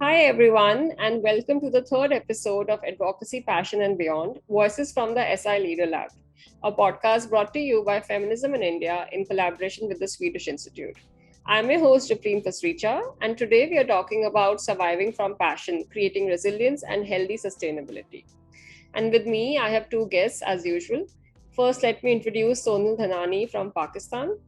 Hi, everyone, and welcome to the third episode of Advocacy, Passion, and Beyond Voices from the SI Leader Lab, a podcast brought to you by Feminism in India in collaboration with the Swedish Institute. I'm your host, Japleen Pasricha, and today we are talking about surviving from passion, creating resilience, and healthy sustainability. And with me, I have two guests as usual. First, let me introduce Sonal Dhanani from Pakistan.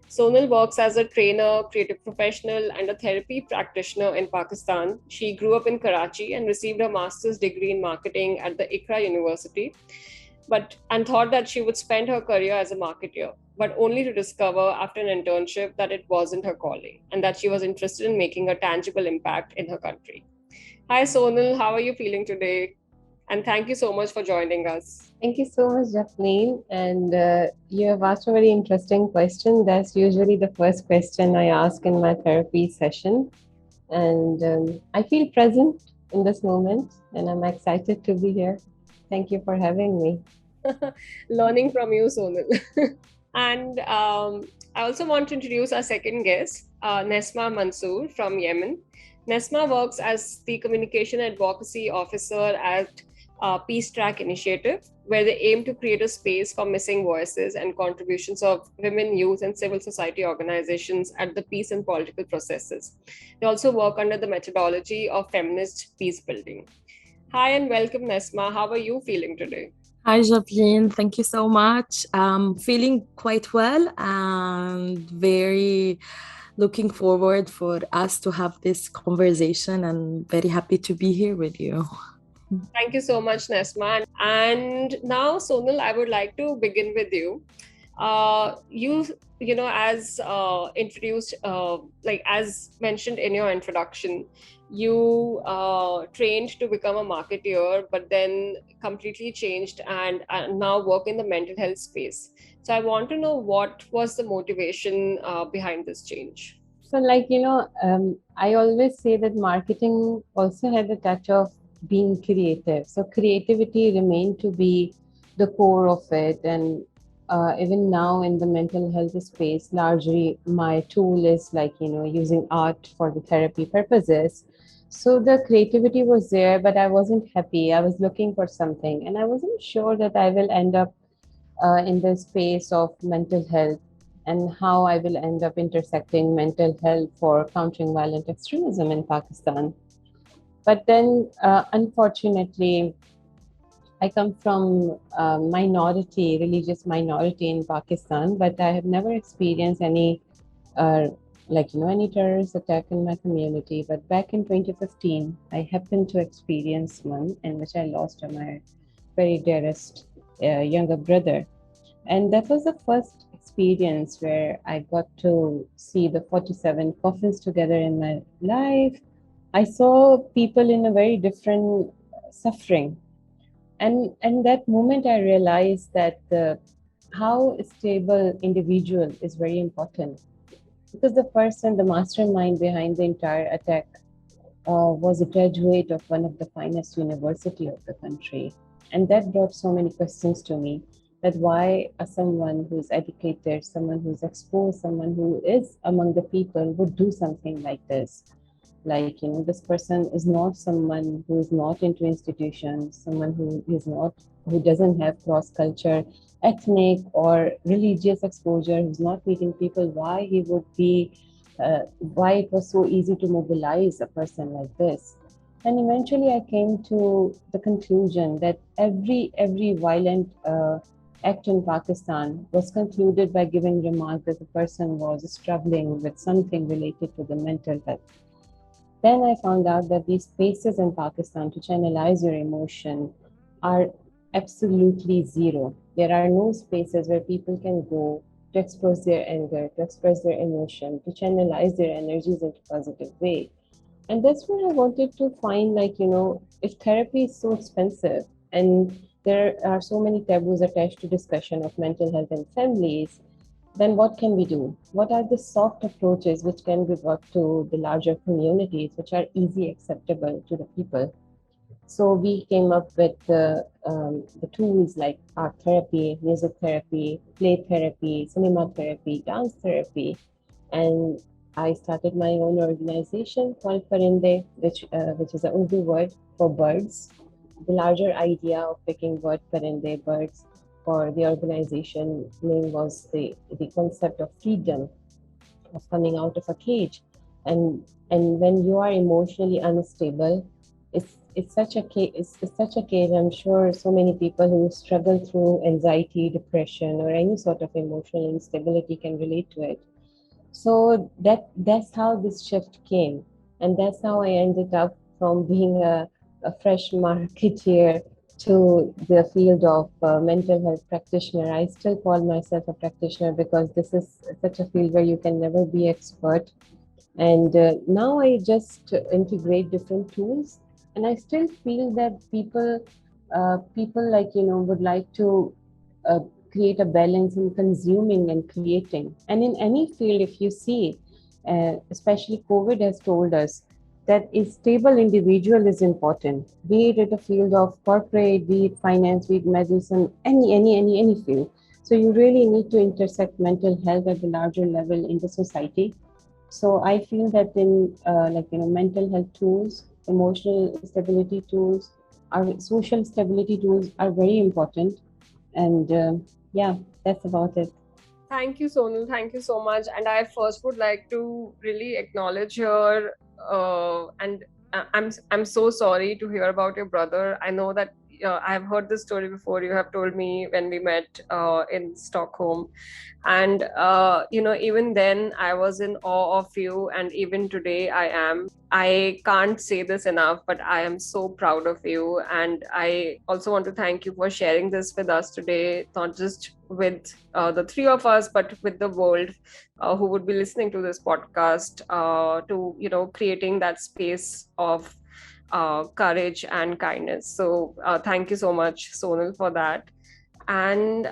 Sonal works as a trainer, creative professional, and a therapy practitioner in Pakistan. She grew up in Karachi and received a master's degree in marketing at the E03 University, and thought that she would spend her career as a marketeer, but only to discover after an internship that it wasn't her calling and that she was interested in making a tangible impact in her country. Hi, Sonal, how are you feeling today? And thank you so much for joining us. Thank you so much, Japleen. And you have asked a very interesting question. That's usually the first question I ask in my therapy session. And I feel present in this moment, and I'm excited to be here. Thank you for having me. Learning from you, Sonal. And I also want to introduce our second guest, Nesmah Mansoor from Yemen. Nesmah works as the Communication Advocacy Officer at Peace Track Initiative, where they aim to create a space for missing voices and contributions of women, youth, and civil society organizations at the peace and political processes. They also work under the methodology of feminist peace building. Hi and welcome, Nesmah. How are you feeling today? Hi, Japleen. Thank you so much. I'm feeling quite well and very looking forward for us to have this conversation and very happy to be here with you. Thank you so much, Nesma. And now, Sonal, I would like to begin with you. As introduced, as mentioned in your introduction, you trained to become a marketeer, but then completely changed and now work in the mental health space. So I want to know what was the motivation behind this change? So, I always say that marketing also had a touch of being creative. So, creativity remained to be the core of it. And even now in the mental health space, largely my tool is using art for the therapy purposes. So, the creativity was there, but I wasn't happy. I was looking for something, and I wasn't sure that I will end up in the space of mental health and how I will end up intersecting mental health for countering violent extremism in Pakistan. But then, unfortunately, I come from a minority, religious minority in Pakistan, but I have never experienced any, any terrorist attack in my community. But back in 2015, I happened to experience one in which I lost my very dearest younger brother. And that was the first experience where I got to see the 47 coffins together in my life. I saw people in a very different suffering. And that moment I realized that how a stable individual is very important. Because the person, the mastermind behind the entire attack was a graduate of one of the finest university of the country. And that brought so many questions to me, that why someone who's educated, someone who's exposed, someone who is among the people would do something like this. This person is not someone who is not into institutions, someone who doesn't have cross culture, ethnic or religious exposure, who's not meeting people. Why it was so easy to mobilize a person like this. And eventually I came to the conclusion that every violent act in Pakistan was concluded by giving remark that the person was struggling with something related to the mental health. Then I found out that these spaces in Pakistan to channelize your emotion are absolutely zero. There are no spaces where people can go to express their anger, to express their emotion, to channelize their energies into positive way. And that's where I wanted to find, if therapy is so expensive and there are so many taboos attached to discussion of mental health in families, then what can we do? What are the soft approaches which can be brought to the larger communities, which are easy acceptable to the people? So we came up with the tools like art therapy, music therapy, play therapy, cinema therapy, dance therapy. And I started my own organization called Parinde, which is an Urdu word for birds. The larger idea of picking word Parinde, birds, for the organization name was the concept of freedom, of coming out of a cage. And when you are emotionally unstable, it's such a case. It's such a case. I'm sure so many people who struggle through anxiety, depression, or any sort of emotional instability can relate to it. So that's how this shift came, and that's how I ended up from being a fresh marketeer to the field of mental health practitioner. I still call myself a practitioner because this is such a field where you can never be expert. And now I just integrate different tools, and I still feel that people like would like to uh, create a balance in consuming and creating. And in any field, if you see, especially COVID has told us that a stable individual is important, be it in the field of corporate, be it finance, be it medicine, any field. So you really need to intersect mental health at the larger level in the society. So I feel that in mental health tools, emotional stability tools, our social stability tools are very important. And yeah, that's about it. Thank you, Sonal. Thank you so much. And I first would like to really acknowledge your and I'm so sorry to hear about your brother. I know that I've heard this story before. You have told me when we met in Stockholm, and even then I was in awe of you, and even today I am. I can't say this enough, but I am so proud of you. And I also want to thank you for sharing this with us today, not just with the three of us, but with the world who would be listening to this podcast, to, creating that space of courage and kindness. So thank you so much, Sonal, for that. And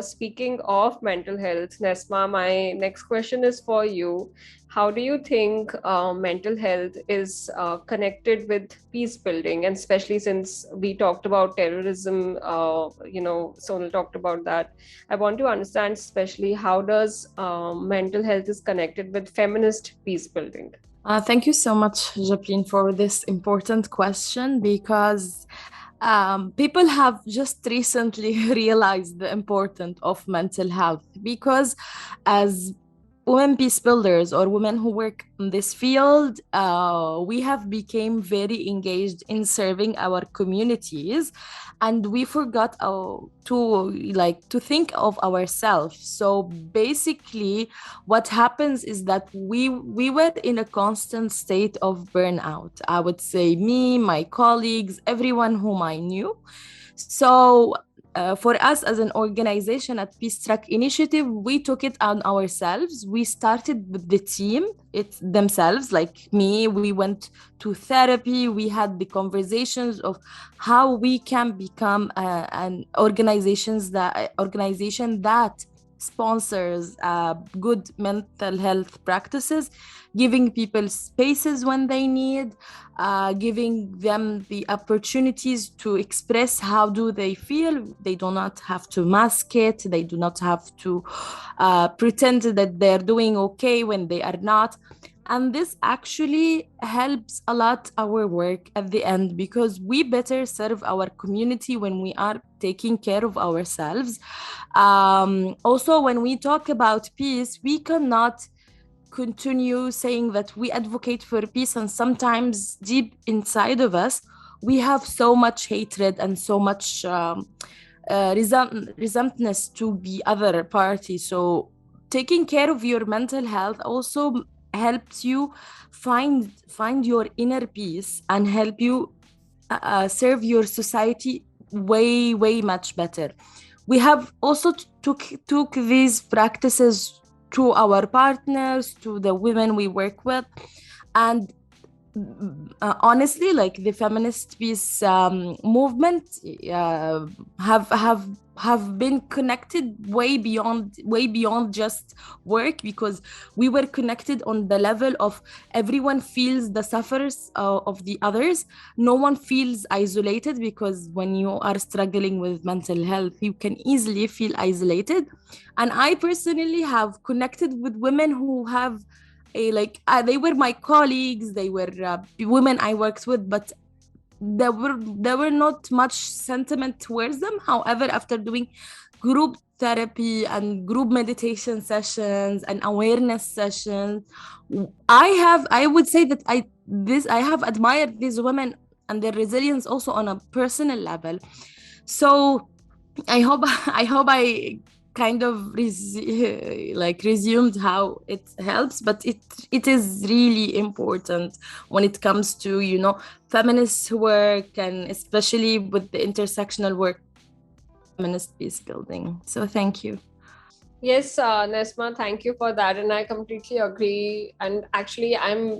speaking of mental health, Nesma, my next question is for you. How do you think mental health is connected with peace building? And especially since we talked about terrorism, Sonal talked about that. I want to understand, especially, how does mental health is connected with feminist peace building? Thank you so much, Japleen, for this important question, because people have just recently realized the importance of mental health, because as women peace builders or women who work in this field, we have become very engaged in serving our communities, and we forgot to think of ourselves. So basically what happens is that we were in a constant state of burnout. I would say me, my colleagues, everyone whom I knew. So for us as an organization at Peace Track Initiative, we took it on ourselves. We started with the team, it's themselves, like me. We went to therapy. We had the conversations of how we can become an organization that sponsors good mental health practices, giving people spaces when they need, giving them the opportunities to express how do they feel. They do not have to mask it. They do not have to pretend that they're doing okay when they are not. And this actually helps a lot our work at the end, because we better serve our community when we are taking care of ourselves. Also, when we talk about peace, we cannot continue saying that we advocate for peace, and sometimes deep inside of us we have so much hatred and so much resentness to the other party. So taking care of your mental health also helps you find your inner peace and help you serve your society way much better. We have also took these practices to our partners, to the women we work with, and honestly, like the feminist peace movement have been connected way beyond just work, because we were connected on the level of everyone feels the suffers of the others. No one feels isolated, because when you are struggling with mental health, you can easily feel isolated. And I personally have connected with women who have they were my colleagues, they were women I worked with, but there were not much sentiment towards them. However, after doing group therapy and group meditation sessions and awareness sessions, I would say that I have admired these women and their resilience also on a personal level. So I hope I kind of resumed how it helps, but it is really important when it comes to, feminist work, and especially with the intersectional work, feminist peace building. So thank you. Yes, Nesma, thank you for that. And I completely agree. And actually, I'm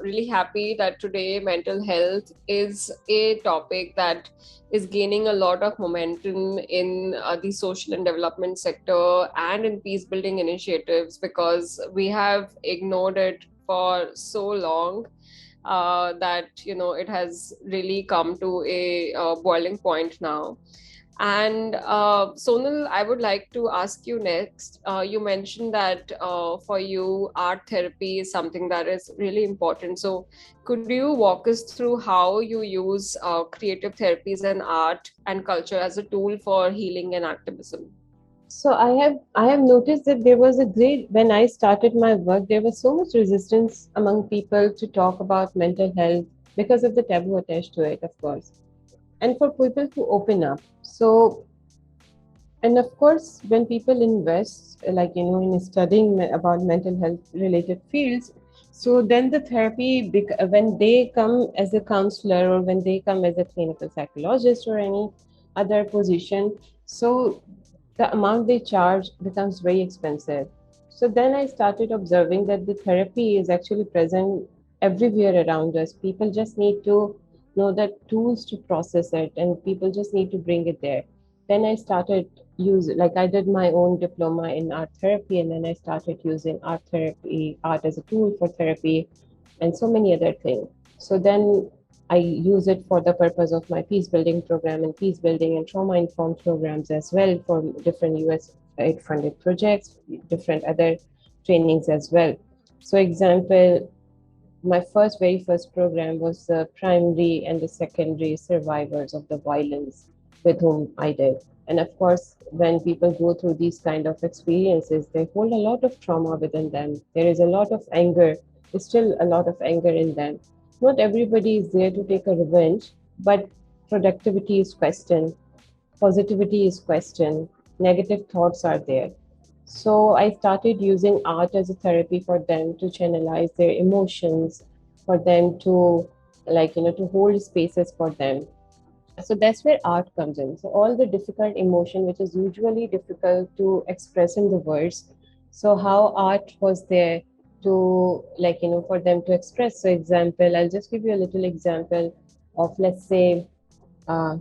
really happy that today mental health is a topic that is gaining a lot of momentum in the social and development sector and in peace building initiatives, because we have ignored it for so long that, it has really come to a boiling point now. And Sonal, I would like to ask you next. You mentioned that for you, art therapy is something that is really important. So, could you walk us through how you use creative therapies and art and culture as a tool for healing and activism? So I have noticed that there was a great, when I started my work, there was so much resistance among people to talk about mental health because of the taboo attached to it, of course, and for people to open up. So, and of course, when people invest, in studying about mental health related fields, so then the therapy, when they come as a counselor or when they come as a clinical psychologist or any other position, so the amount they charge becomes very expensive. So then I started observing that the therapy is actually present everywhere around us. People just need to know the tools to process it, and people just need to bring it there. Then I started I did my own diploma in art therapy, and then I started using art as a tool for therapy, and so many other things. So then I use it for the purpose of my peace building program and peace building and trauma informed programs as well, for different US aid funded projects, different other trainings as well. So, example, my very first program was the primary and the secondary survivors of the violence with whom I did. And of course, when people go through these kind of experiences, they hold a lot of trauma within them. There is a lot of anger. There's still a lot of anger in them. Not everybody is there to take a revenge, but productivity is questioned, positivity is questioned, negative thoughts are there. So I started using art as a therapy for them to channelize their emotions, for them to to hold spaces for them. So that's where art comes in. So all the difficult emotion, which is usually difficult to express in the words, so how art was there to for them to express. So example, I'll just give you a little example of, let's say, uh,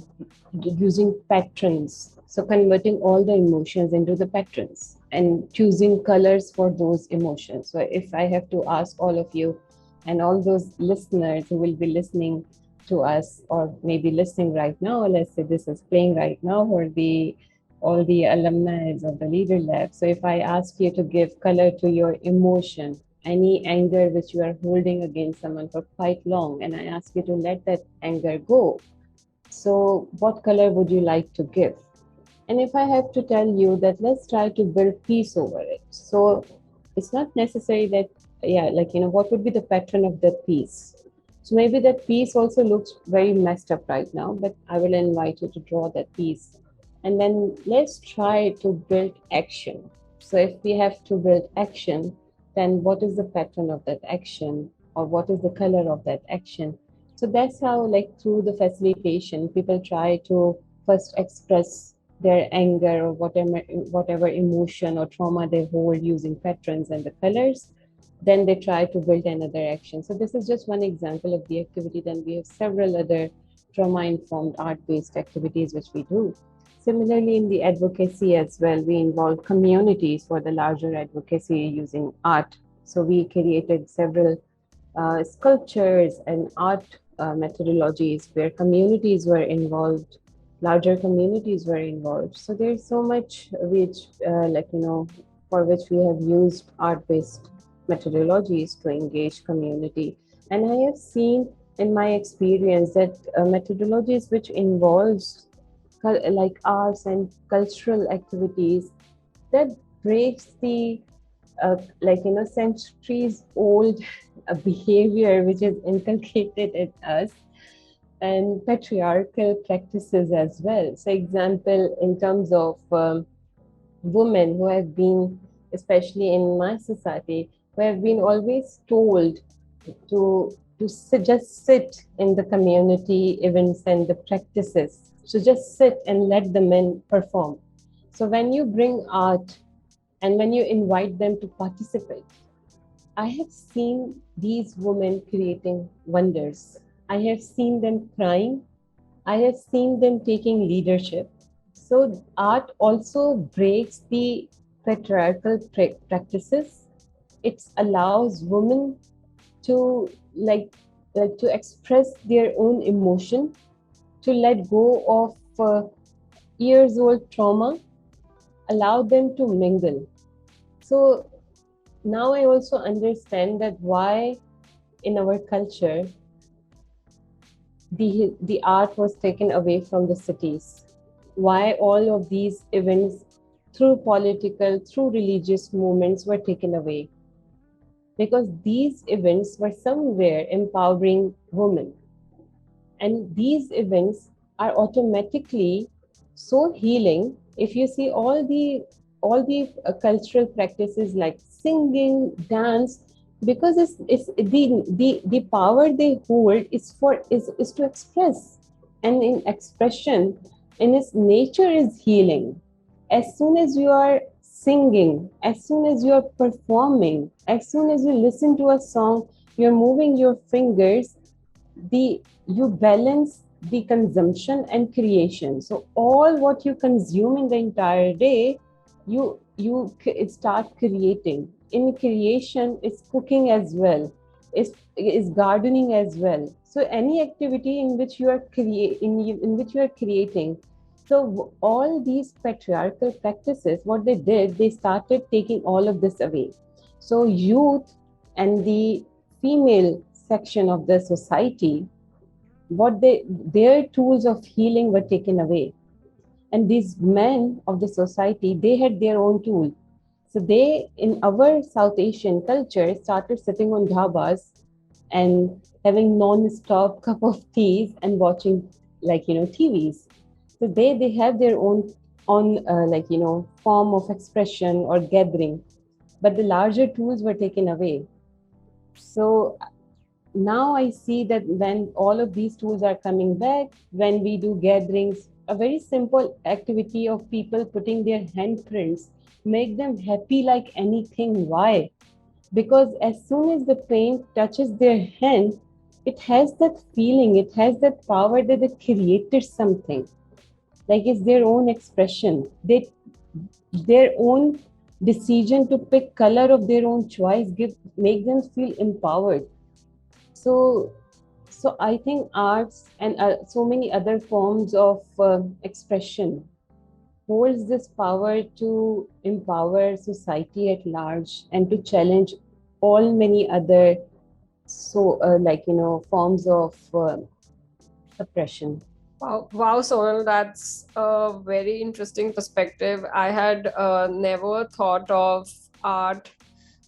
using patterns. So converting all the emotions into the patterns and choosing colors for those emotions. So if I have to ask all of you and all those listeners who will be listening to us, or maybe listening right now, let's say this is playing right now, or the all the alumni of the Leader Lab. So if I ask you to give color to your emotion, any anger which you are holding against someone for quite long, and I ask you to let that anger go, so what color would you like to give? And if I have to tell you that let's try to build peace over it. So it's not necessary that, yeah, what would be the pattern of that piece? So maybe that piece also looks very messed up right now, but I will invite you to draw that piece. And then let's try to build action. So if we have to build action, then what is the pattern of that action, or what is the color of that action? So that's how, through the facilitation, people try to first express their anger or whatever emotion or trauma they hold using patterns and the colors. Then they try to build another action. So this is just one example of the activity. Then we have several other trauma-informed art-based activities which we do. Similarly, in the advocacy as well, we involve communities for the larger advocacy using art. So we created several sculptures and art methodologies where communities were involved, larger communities were involved. So there's so much which, for which we have used art-based methodologies to engage community. And I have seen in my experience that methodologies which involves like arts and cultural activities that breaks the centuries old behavior which is inculcated in us, and patriarchal practices as well. So example, in terms of women who have been, especially in my society, who have been always told just sit in the community events and the practices. So just sit and let the men perform. So when you bring art and when you invite them to participate, I have seen these women creating wonders. I have seen them crying. I have seen them taking leadership. So art also breaks the patriarchal practices. It allows women to to express their own emotion, to let go of years old trauma, allow them to mingle. So now I also understand that why in our culture the art was taken away from the cities, why all of these events through political, through religious movements were taken away, because these events were somewhere empowering women. And these events are automatically so healing. If you see all the cultural practices like singing, dance, because it's the power they hold is to express, and in expression, in its nature, is healing. As soon as you are singing, as soon as you are performing, as soon as you listen to a song, you're moving your fingers, you balance the consumption and creation. So all what you consume in the entire day, you start creating. In creation, it's cooking as well, is gardening as well. So any activity in which you are in which you are creating. So all these patriarchal practices, what they did, they started taking all of this away. So youth and the female section of the society, their tools of healing were taken away. And these men of the society, they had their own tool. So they, in our South Asian culture, started sitting on dhabas and having non-stop cup of teas and watching TVs. So they have their own form of expression or gathering, but the larger tools were taken away. So now I see that when all of these tools are coming back, when we do gatherings, a very simple activity of people putting their handprints make them happy like anything. Why? Because as soon as the paint touches their hand, it has that feeling, it has that power that it created something. Like it's their own expression. Their own decision to pick color of their own choice make them feel empowered. So I think arts and so many other forms of expression holds this power to empower society at large and to challenge all many other forms of oppression. Wow, Sonal, that's a very interesting perspective. I had never thought of art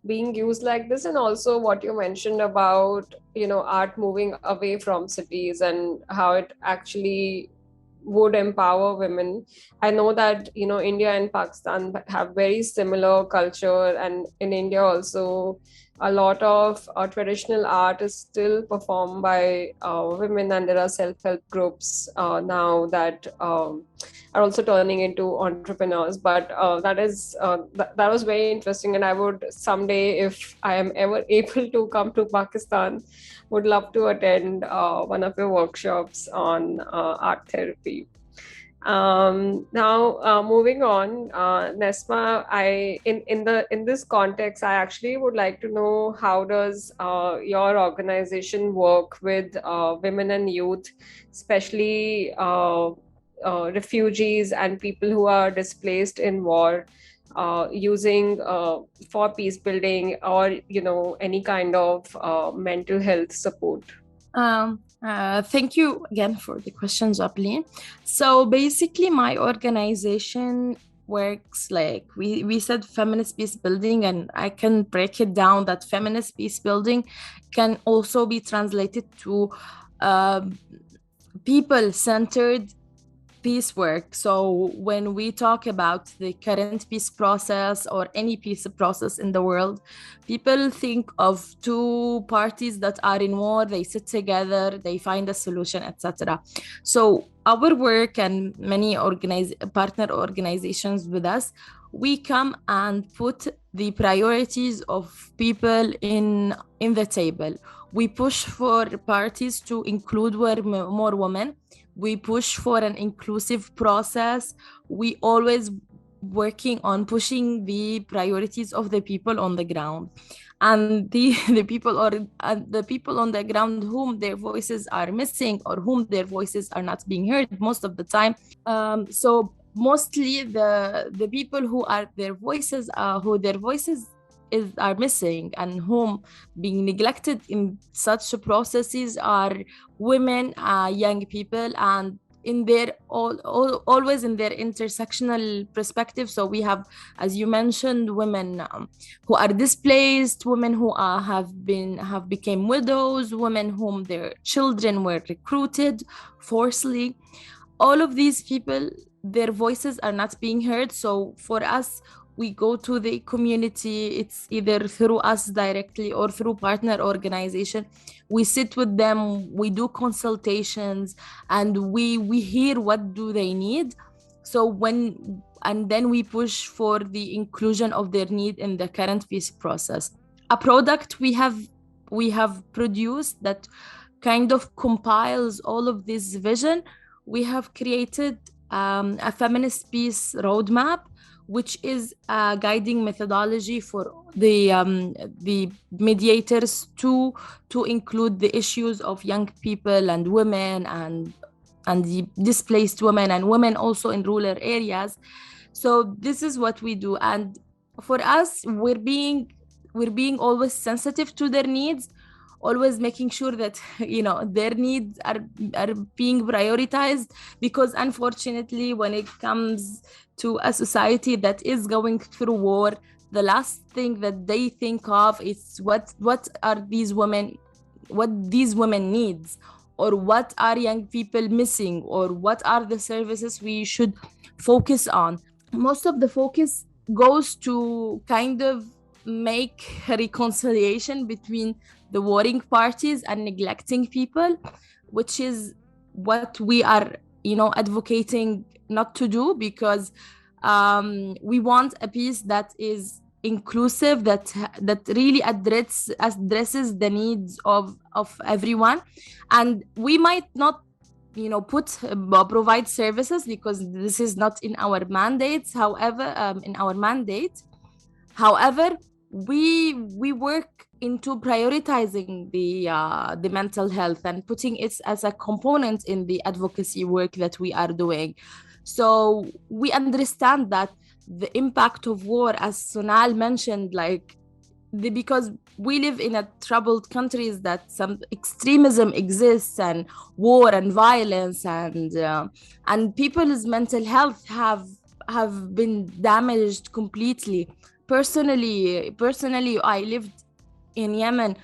being used like this, and also what you mentioned about art moving away from cities and how it actually would empower women. I know that India and Pakistan have very similar culture, and in India also a lot of traditional art is still performed by women, and there are self-help groups now that are also turning into entrepreneurs. But that was very interesting, and I would someday, if I am ever able to come to Pakistan, would love to attend one of your workshops on art therapy. Now, moving on, Nesmah, in this context, I actually would like to know, how does your organization work with women and youth, especially refugees and people who are displaced in war? using for peace building or, any kind of mental health support? Thank you again for the question, Japleen. So basically, my organization works like we said feminist peace building, and I can break it down that feminist peace building can also be translated to people-centered peace work. So when we talk about the current peace process or any peace process in the world, people think of two parties that are in war, they sit together, they find a solution, etc. So our work and many partner organizations with us, we come and put the priorities of people in the table. We push for parties to include more women. We push for an inclusive process. We always working on pushing the priorities of the people on the ground, and the people on the ground whom their voices are missing or whom their voices are not being heard most of the time. So mostly the people who their voices are missing and whom being neglected in such processes are women, young people, and in their always in their intersectional perspective. So we have, as you mentioned, women who are displaced, women who have become widows, women whom their children were recruited forcibly. All of these people, their voices are not being heard. So for us, we go to the community. It's either through us directly or through partner organization. We sit with them, we do consultations, and we hear what do they need. And then we push for the inclusion of their need in the current peace process. A product we have produced that kind of compiles all of this vision. We have created a feminist peace roadmap, which is a guiding methodology for the mediators to include the issues of young people and women and the displaced women and women also in rural areas. So this is what we do, and for us, we're being always sensitive to their needs, always making sure that their needs are being prioritized, because unfortunately when it comes to a society that is going through war, the last thing that they think of is what these women needs, or what are young people missing, or what are the services we should focus on. Most of the focus goes to kind of make a reconciliation between the warring parties and neglecting people, which is what we are advocating not to do, because we want a peace that is inclusive, that really addresses the needs of everyone. And we might not provide services because this is not in our mandates. However, we work into prioritizing the mental health and putting it as a component in the advocacy work that we are doing. So we understand that the impact of war, as Sonal mentioned, because we live in a troubled countries, that some extremism exists, and war and violence, and people's mental health have been damaged completely. Personally, I lived in Yemen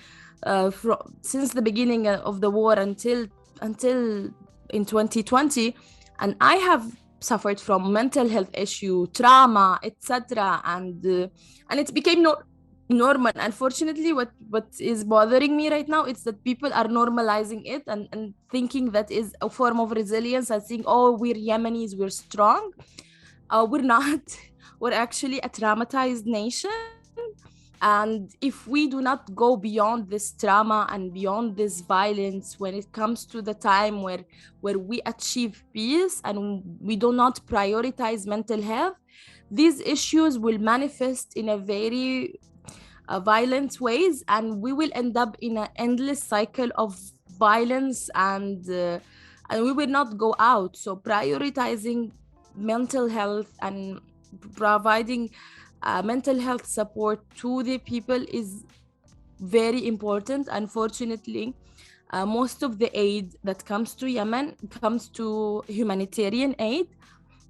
since the beginning of the war until in 2020, and I have suffered from mental health issue, trauma, etc., and it became normal. Unfortunately, what is bothering me right now is that people are normalizing it and thinking that is a form of resilience, and saying, oh, we're Yemenis, we're strong. We're not. We're actually a traumatized nation. And if we do not go beyond this trauma and beyond this violence when it comes to the time where we achieve peace and we do not prioritize mental health, these issues will manifest in a very violent ways, and we will end up in an endless cycle of violence, and we will not go out. So prioritizing mental health and providing mental health support to the people is very important. Unfortunately, most of the aid that comes to Yemen comes to humanitarian aid,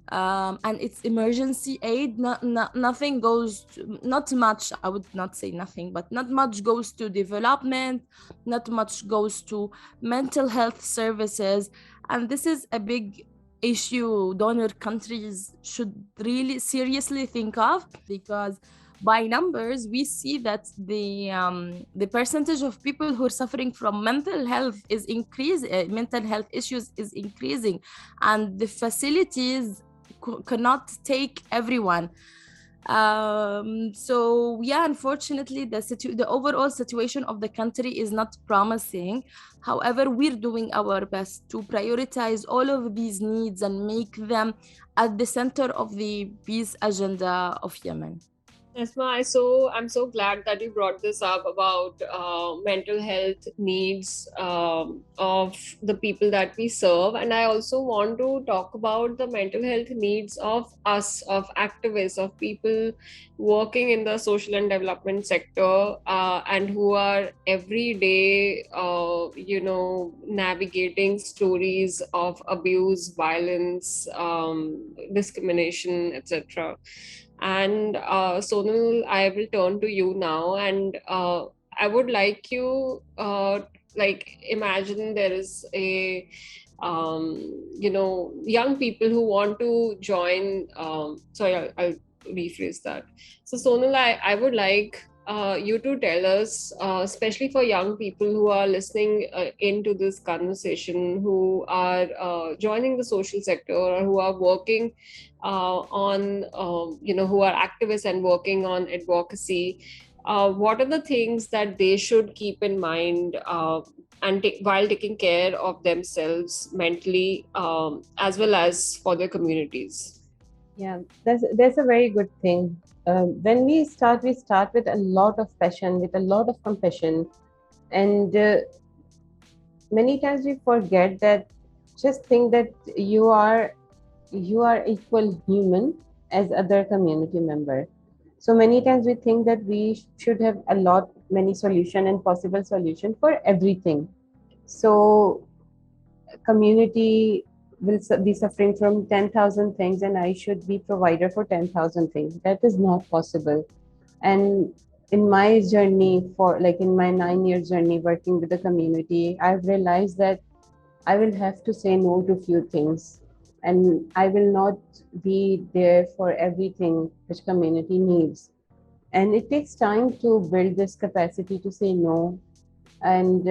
and it's emergency aid. Nothing goes to, not much, I would not say nothing, but not much goes to development, not much goes to mental health services. And this is a big issue donor countries should really seriously think of, because by numbers we see that the percentage of people who are suffering from mental health is increasing, mental health issues is increasing, and the facilities cannot take everyone. So yeah, unfortunately, the overall situation of the country is not promising. However, we're doing our best to prioritize all of these needs and make them at the center of the peace agenda of Yemen. Nesmah, I'm so glad that you brought this up about mental health needs of the people that we serve, and I also want to talk about the mental health needs of us, of activists, of people working in the social and development sector, and who are every day, navigating stories of abuse, violence, discrimination, etc. And Sonal, I will turn to you now, and I would like you, imagine there is a, young people who want to join. Sorry, I'll rephrase that. So, Sonal, I would like you to tell us, especially for young people who are listening into this conversation, who are joining the social sector or who are working who are activists and working on advocacy. What are the things that they should keep in mind while taking care of themselves mentally, as well as for their communities? Yeah, that's a very good thing. When we start with a lot of passion, with a lot of compassion, and many times we forget that. Just think that you are equal human as other community member. So many times we think that we should have a lot many solution and possible solution for everything. So community will be suffering from 10,000 things and I should be provider for 10,000 things. That is not possible. And in my journey, for like in my 9 year journey working with the community, I've realized that I will have to say no to few things, and I will not be there for everything which community needs. And it takes time to build this capacity to say no. And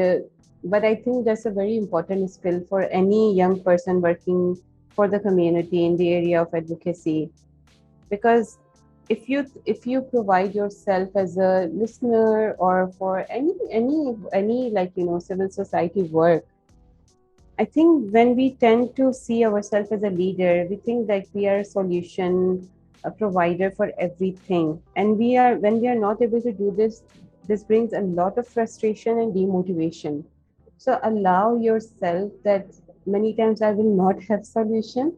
but I think that's a very important skill for any young person working for the community in the area of advocacy, because if you provide yourself as a listener or for any like civil society work, I think when we tend to see ourselves as a leader, we think that we are a solution, a provider for everything. And when we are not able to do this, this brings a lot of frustration and demotivation. So allow yourself that many times I will not have solution,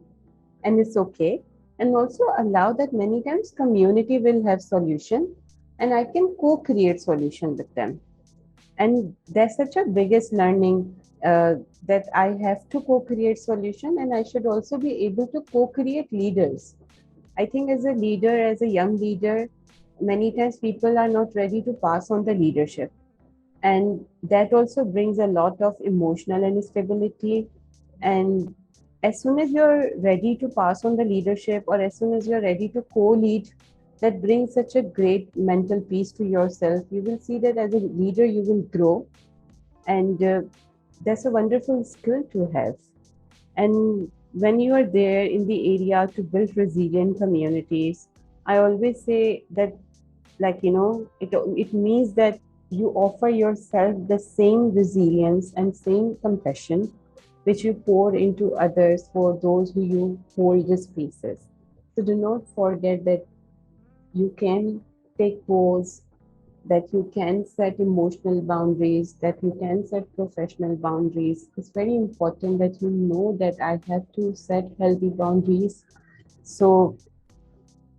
and it's okay. And also allow that many times community will have solution and I can co-create solution with them. And that's such a biggest learning, that I have to co-create solution and I should also be able to co-create leaders. I think as a leader, as a young leader, many times people are not ready to pass on the leadership, and that also brings a lot of emotional instability. And as soon as you're ready to pass on the leadership, or as soon as you're ready to co-lead, that brings such a great mental peace to yourself. You will see that as a leader you will grow, and that's a wonderful skill to have. And when you are there in the area to build resilient communities, I always say that, it means that you offer yourself the same resilience and same compassion which you pour into others for those who you hold the spaces. So do not forget that you can take pause, that you can set emotional boundaries, that you can set professional boundaries. It's very important that you know that I have to set healthy boundaries. So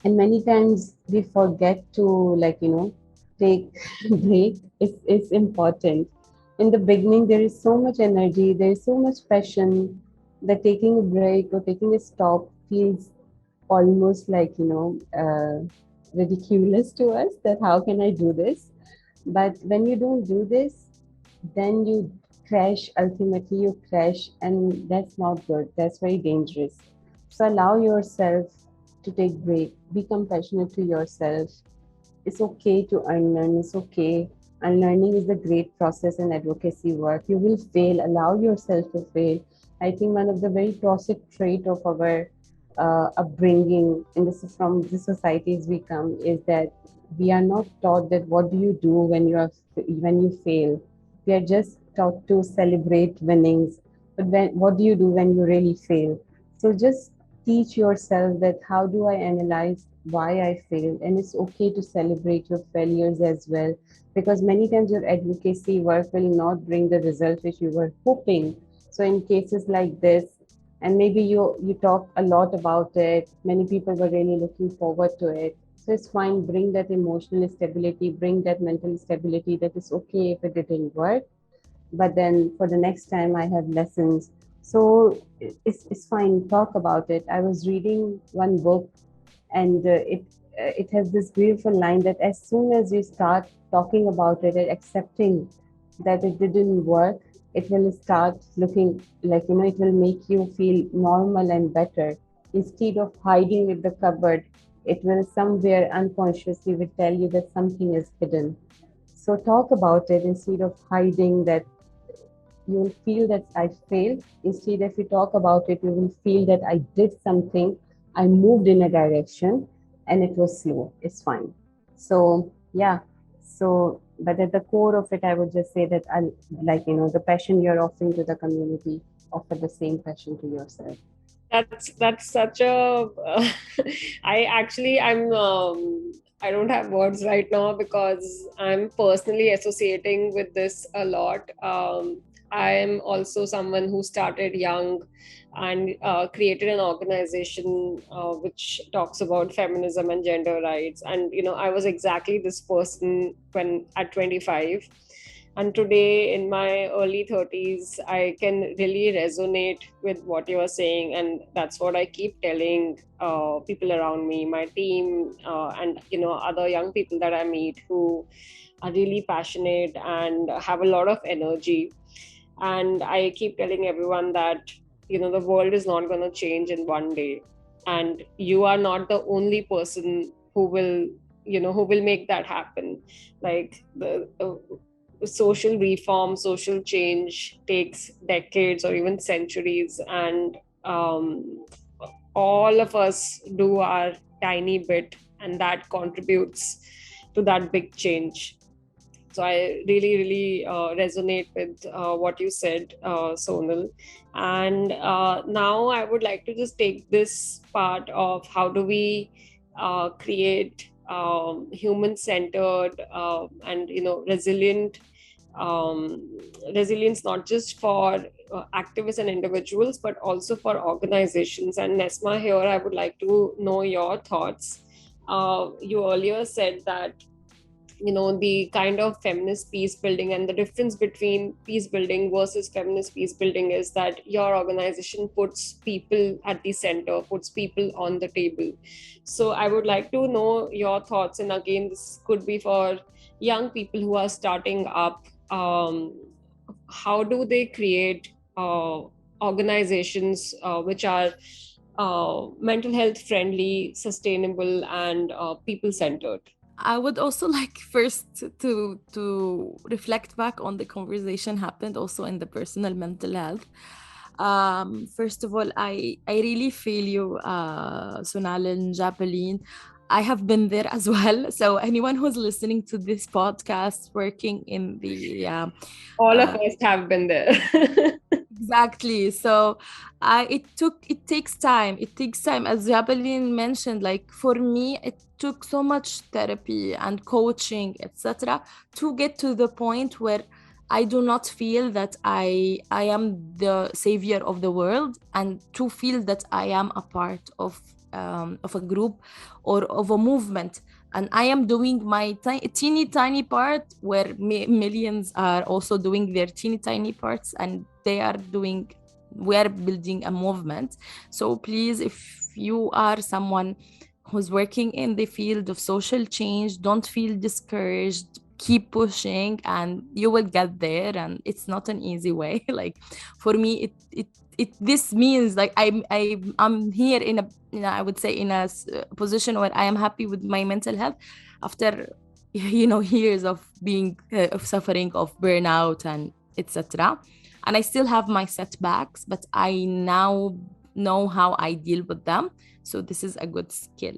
And many times we forget to, like, take break. It's important. In the beginning, there is so much energy, there is so much passion, that taking a break or taking a stop feels almost like, ridiculous to us, that how can I do this? But when you don't do this, then you crash. Ultimately you crash, and that's not good. That's very dangerous. So allow yourself to take break. Be compassionate to yourself. It's okay to unlearn. It's okay. Unlearning is a great process in advocacy work. You will fail. Allow yourself to fail. I think one of the very toxic trait of our upbringing in this, from the societies we come, is that we are not taught that what do you do when you fail. We are just taught to celebrate winnings, but what do you do when you really fail? So just teach yourself that how do I analyze why I failed, and it's okay to celebrate your failures as well, because many times your advocacy work will not bring the result which you were hoping. So in cases like this, and maybe you talk a lot about it, many people were really looking forward to it. So it's fine, bring that emotional stability, bring that mental stability, that it's okay if it didn't work, but then for the next time I have lessons. So it's fine, talk about it. I was reading one book, and it has this beautiful line that as soon as you start talking about it and accepting that it didn't work, it will start looking like, it will make you feel normal and better. Instead of hiding with the cupboard, it will somewhere unconsciously will tell you that something is hidden. So talk about it instead of hiding that. You will feel that I failed. Instead, if you talk about it, you will feel that I did something, I moved in a direction, and it was slow. It's fine. So, yeah. So, but at the core of it, I would just say that I like, the passion you're offering to the community, offer the same passion to yourself. That's such a. I don't have words right now because I'm personally associating with this a lot. I am also someone who started young and created an organization which talks about feminism and gender rights. And I was exactly this person when at 25, and today in my early 30s I can really resonate with what you are saying, and that's what I keep telling people around me, my team, and other young people that I meet who are really passionate and have a lot of energy. And I keep telling everyone that the world is not going to change in one day, and you are not the only person who will make that happen. Like the social reform, social change takes decades or even centuries, and all of us do our tiny bit, and that contributes to that big change. So I really, really resonate with what you said, Sonal. And now I would like to just take this part of how do we create human-centered and resilient resilience, not just for activists and individuals, but also for organizations. And Nesmah, here I would like to know your thoughts. You earlier said that the kind of feminist peace building, and the difference between peace building versus feminist peace building is that your organization puts people at the center, puts people on the table. So I would like to know your thoughts, and again, this could be for young people who are starting up. How do they create organizations which are mental health friendly, sustainable, and people centered? I would also like first to reflect back on the conversation happened also in the personal mental health. First of all, I really feel you, Sonal and Japleen. I have been there as well. So anyone who's listening to this podcast working in the all of us have been there. Exactly. So it takes time. It takes time, as Japleen mentioned. Like for me, it took so much therapy and coaching, etc., to get to the point where I do not feel that I am the savior of the world, and to feel that I am a part of of a group or of a movement, and I am doing my teeny tiny part, where millions are also doing their teeny tiny parts, and we are building a movement. So please, if you are someone who's working in the field of social change, don't feel discouraged. Keep pushing and you will get there. And it's not an easy way. Like for me, this means like I'm here in a, I would say, in a position where I am happy with my mental health after years of being of suffering of burnout and etc. And I still have my setbacks, but I now know how I deal with them. So this is a good skill.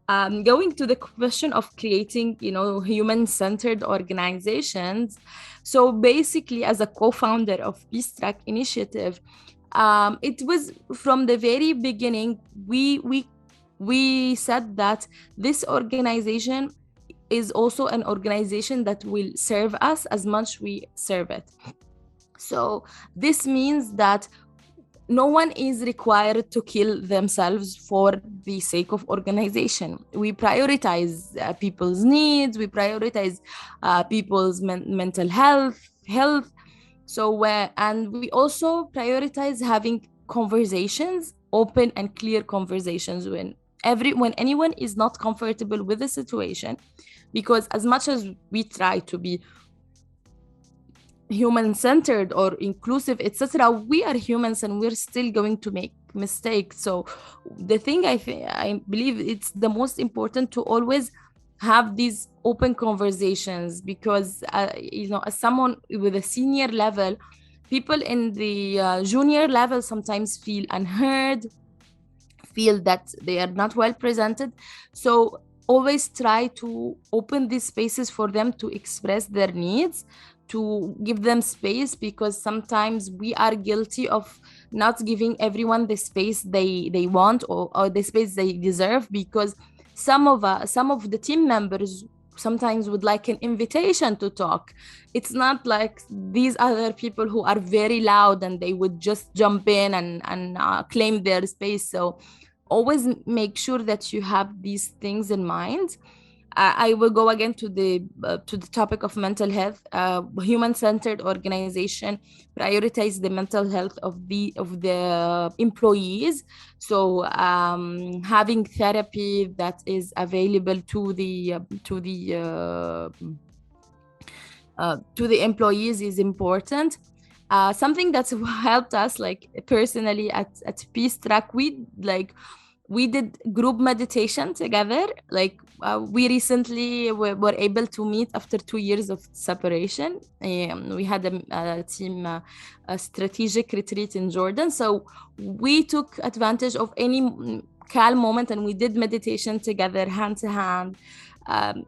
Going to the question of creating, human-centered organizations. So basically, as a co-founder of Peace Track Initiative, it was from the very beginning, we said that this organization is also an organization that will serve us as much we serve it. So this means that no one is required to kill themselves for the sake of organization. We prioritize people's needs. We prioritize people's mental health. So and we also prioritize having conversations, open and clear conversations when anyone is not comfortable with the situation, because as much as we try to be human-centered or inclusive, etc., we are humans and we're still going to make mistakes. So the thing I believe it's the most important to always have these open conversations, because as someone with a senior level, people in the junior level sometimes feel unheard, feel that they are not well presented. So always try to open these spaces for them to express their needs, to give them space, because sometimes we are guilty of not giving everyone the space they want or the space they deserve, because some of the team members sometimes would like an invitation to talk. It's not like these other people who are very loud and they would just jump in and claim their space. So always make sure that you have these things in mind. I will go again to the topic of mental health. Human-centered organization prioritize the mental health of the employees. So having therapy that is available to the employees is important. Something that's helped us, like personally at Peace Track, we did group meditation together. Like we recently were able to meet after 2 years of separation. We had a team a strategic retreat in Jordan. So we took advantage of any calm moment and we did meditation together, hand to hand.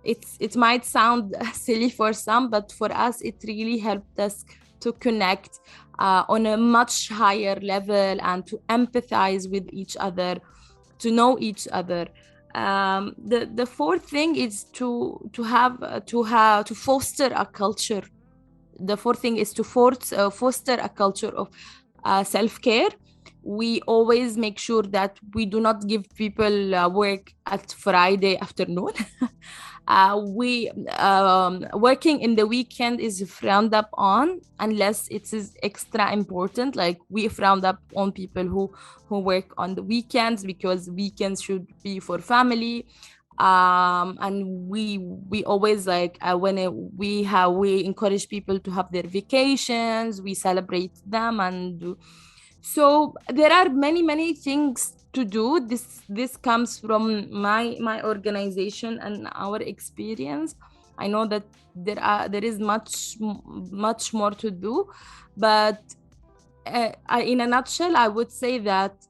It might sound silly for some, but for us, it really helped us to connect on a much higher level and to empathize with each other, to know each other. The fourth thing is to foster a culture. The fourth thing is to foster a culture of self-care. We always make sure that we do not give people work at Friday afternoon. We working in the weekend is frowned up on unless it is extra important. Like we frowned up on people who work on the weekends, because weekends should be for family. And we always we encourage people to have their vacations, we celebrate them, and so there are many things to do. This comes from my organization and our experience. I know that there is much more to do, but in a nutshell, I would say that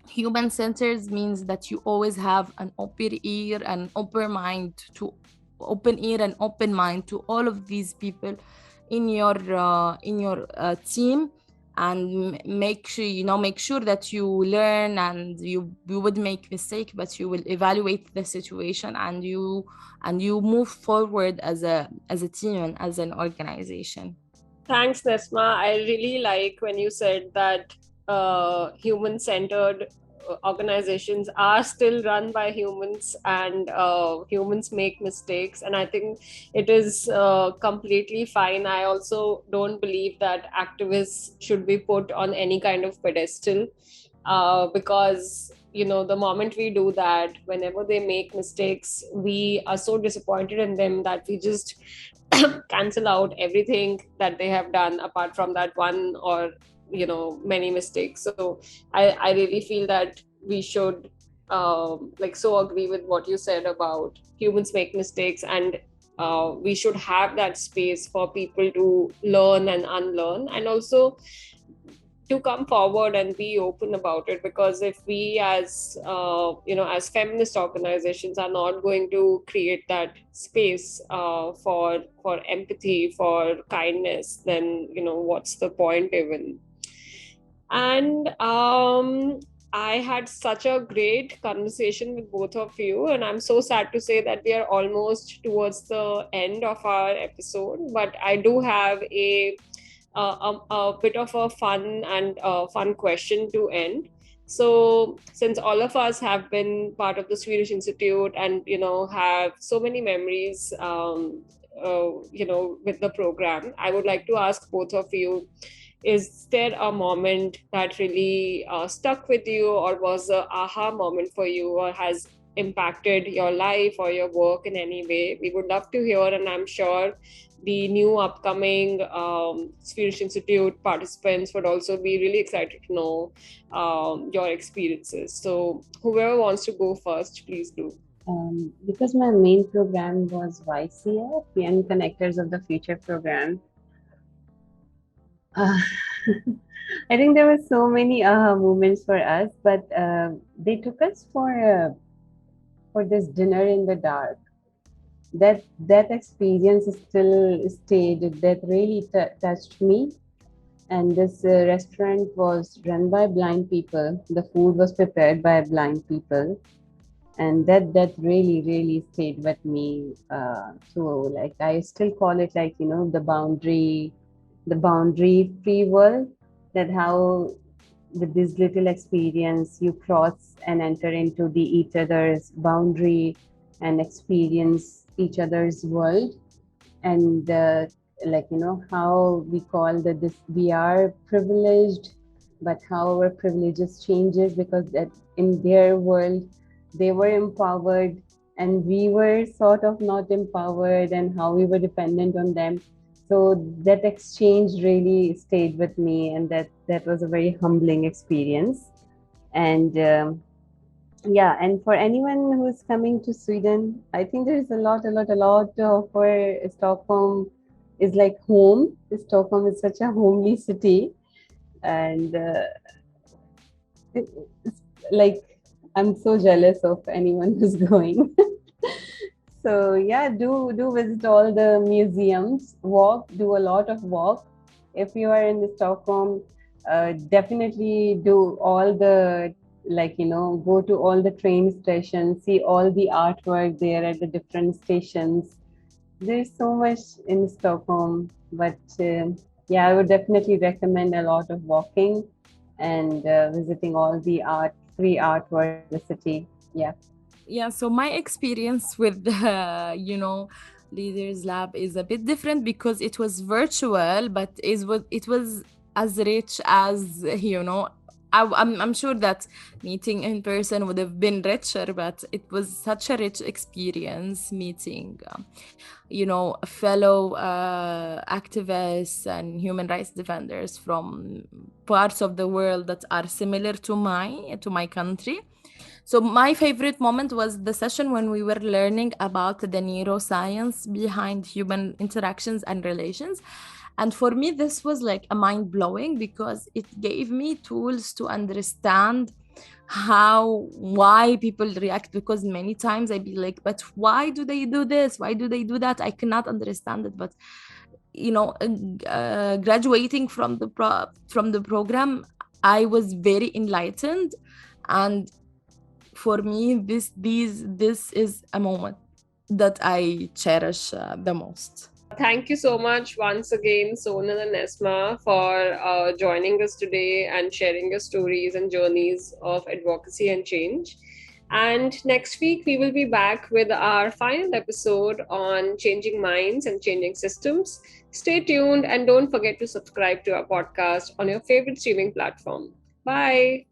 human-centered means that you always have an open ear and open mind to all of these people in your team, and make sure that you learn, and you would make mistake, but you will evaluate the situation, and you move forward as a team and as an organization. Thanks, Nesmah. I really like when you said that human-centered organizations are still run by humans, and humans make mistakes. And I think it is completely fine. I also don't believe that activists should be put on any kind of pedestal, because the moment we do that, whenever they make mistakes, we are so disappointed in them that we just cancel out everything that they have done apart from that one or many mistakes. So I really feel that we should so agree with what you said about humans make mistakes, and we should have that space for people to learn and unlearn, and also to come forward and be open about it. Because if we as feminist organizations are not going to create that space for empathy, for kindness, then what's the point even? And I had such a great conversation with both of you, and I'm so sad to say that we are almost towards the end of our episode. But I do have a bit of a fun question to end. So, since all of us have been part of the Swedish Institute and have so many memories, with the program, I would like to ask both of you: is there a moment that really stuck with you, or was a aha moment for you, or has impacted your life or your work in any way? We would love to hear, and I'm sure the new upcoming Swedish Institute participants would also be really excited to know your experiences. So whoever wants to go first, please do. Because my main program was YCF, Young Connectors of the Future program. I think there were so many moments for us, but they took us for this dinner in the dark. That experience still stayed. That really touched me. And this restaurant was run by blind people. The food was prepared by blind people, and that really stayed with me. So like I still call it like the boundary free world. That how with this little experience you cross and enter into the each other's boundary and experience each other's world. And how we call that this we are privileged, but how our privileges changes because that in their world they were empowered and we were sort of not empowered, and how we were dependent on them. So that exchange really stayed with me, and that was a very humbling experience. And and for anyone who's coming to Sweden, I think there is a lot for Stockholm is like home. Stockholm is such a homely city, and it's like I'm so jealous of anyone who's going. So yeah, do visit all the museums, do a lot of walk. If you are in the Stockholm, definitely do all the go to all the train stations, see all the artwork there at the different stations. There's so much in Stockholm, but I would definitely recommend a lot of walking and visiting all the free artwork in the city. Yeah, so my experience with Leaders Lab is a bit different because it was virtual, but it was as rich as I'm sure that meeting in person would have been richer, but it was such a rich experience meeting fellow activists and human rights defenders from parts of the world that are similar to my country. So my favorite moment was the session when we were learning about the neuroscience behind human interactions and relations. And for me, this was like a mind-blowing because it gave me tools to understand why people react, because many times I'd be like, but why do they do this? Why do they do that? I cannot understand it. But graduating from the program, I was very enlightened, and for me this is a moment. that I cherish the most. Thank you so much once again, Sonal and Nesmah, for joining us today and sharing your stories and journeys of advocacy and change. And next week, we will be back with our final episode on changing minds and changing systems. Stay tuned and don't forget to subscribe to our podcast on your favorite streaming platform. Bye.